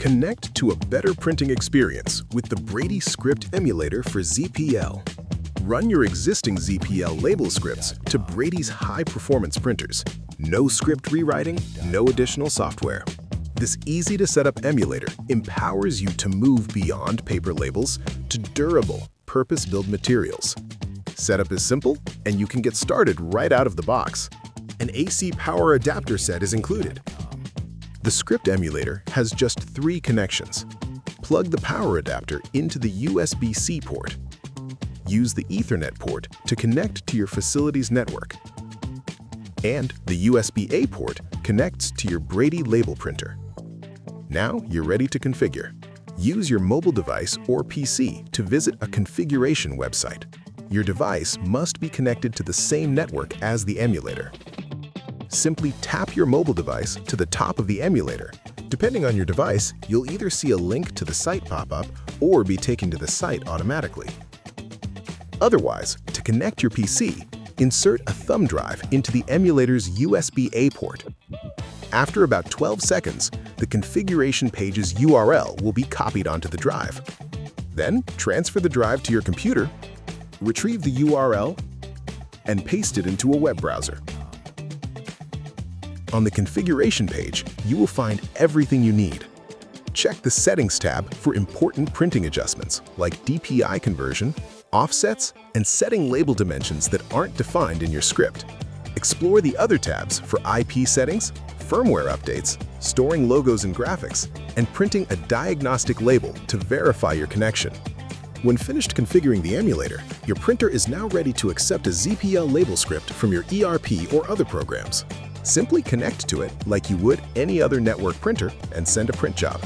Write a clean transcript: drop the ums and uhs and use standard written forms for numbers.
Connect to a better printing experience with the Brady Script Emulator for ZPL. Run your existing ZPL label scripts to Brady's high-performance printers. No script rewriting, no additional software. This easy-to-set-up emulator empowers you to move beyond paper labels to durable, purpose-built materials. Setup is simple, and you can get started right out of the box. An AC power adapter set is included. The script emulator has just 3 connections. Plug the power adapter into the USB-C port. Use the Ethernet port to connect to your facility's network. And the USB-A port connects to your Brady label printer. Now you're ready to configure. Use your mobile device or PC to visit a configuration website. Your device must be connected to the same network as the emulator. Simply tap your mobile device to the top of the emulator. Depending on your device, you'll either see a link to the site pop up or be taken to the site automatically. Otherwise, to connect your PC, insert a thumb drive into the emulator's USB-A port. After about 12 seconds, the configuration page's URL will be copied onto the drive. Then, transfer the drive to your computer, retrieve the URL, and paste it into a web browser. On the configuration page, you will find everything you need. Check the Settings tab for important printing adjustments like DPI conversion, offsets, and setting label dimensions that aren't defined in your script. Explore the other tabs for IP settings, firmware updates, storing logos and graphics, and printing a diagnostic label to verify your connection. When finished configuring the emulator, your printer is now ready to accept a ZPL label script from your ERP or other programs. Simply connect to it like you would any other network printer and send a print job.